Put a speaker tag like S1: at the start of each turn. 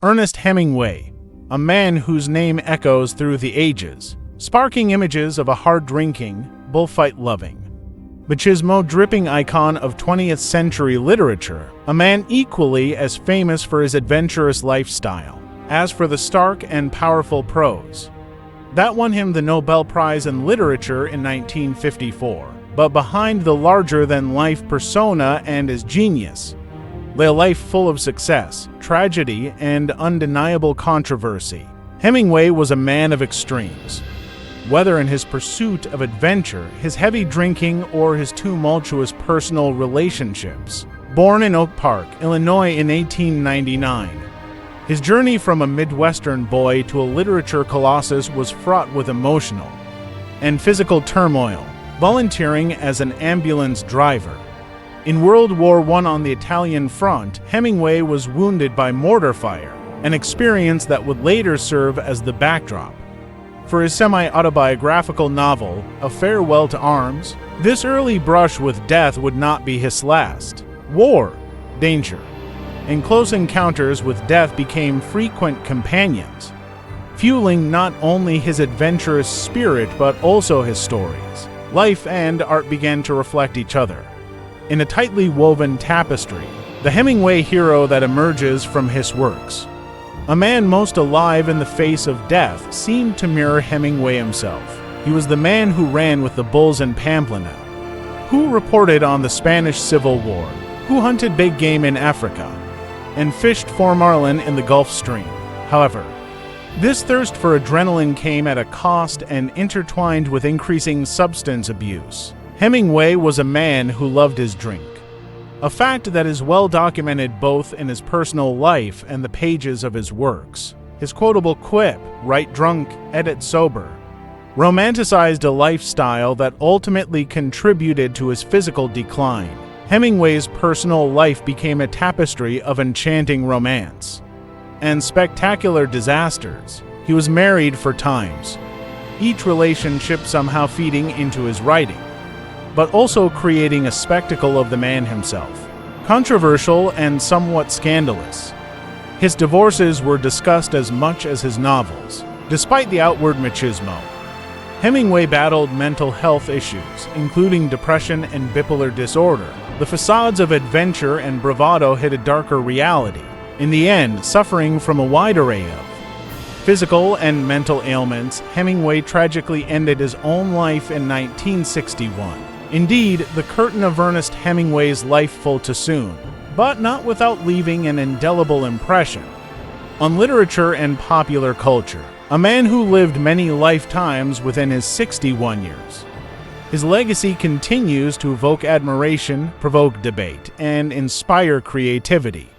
S1: Ernest Hemingway, a man whose name echoes through the ages, sparking images of a hard-drinking, bullfight-loving, machismo-dripping icon of 20th century literature, a man equally as famous for his adventurous lifestyle as for the stark and powerful prose that won him the Nobel Prize in Literature in 1954. But behind the larger-than-life persona and his genius lay a life full of success, tragedy, and undeniable controversy. Hemingway was a man of extremes. Whether in his pursuit of adventure, his heavy drinking, or his tumultuous personal relationships. Born in Oak Park, Illinois in 1899, his journey from a Midwestern boy to a literature colossus was fraught with emotional and physical turmoil. Volunteering as an ambulance driver in World War I on the Italian front, Hemingway was wounded by mortar fire, an experience that would later serve as the backdrop for his semi-autobiographical novel, A Farewell to Arms. This early brush with death would not be his last. War, danger, and close encounters with death became frequent companions, fueling not only his adventurous spirit but also his stories. Life and art began to reflect each other. In a tightly woven tapestry, the Hemingway hero that emerges from his works, a man most alive in the face of death, seemed to mirror Hemingway himself. He was the man who ran with the bulls in Pamplona, who reported on the Spanish Civil War, who hunted big game in Africa, and fished for marlin in the Gulf Stream. However, this thirst for adrenaline came at a cost and intertwined with increasing substance abuse. Hemingway was a man who loved his drink, a fact that is well documented both in his personal life and the pages of his works. His quotable quip, "Write drunk, edit sober," romanticized a lifestyle that ultimately contributed to his physical decline. Hemingway's personal life became a tapestry of enchanting romance and spectacular disasters. He was married 4 times, each relationship somehow feeding into his writing, but also creating a spectacle of the man himself. Controversial and somewhat scandalous, his divorces were discussed as much as his novels. Despite the outward machismo, Hemingway battled mental health issues, including depression and bipolar disorder. The facades of adventure and bravado hid a darker reality, in the end suffering from a wide array of physical and mental ailments. Hemingway tragically ended his own life in 1961. Indeed, the curtain of Ernest Hemingway's life fell too soon, but not without leaving an indelible impression on literature and popular culture. A man who lived many lifetimes within his 61 years. His legacy continues to evoke admiration, provoke debate, and inspire creativity.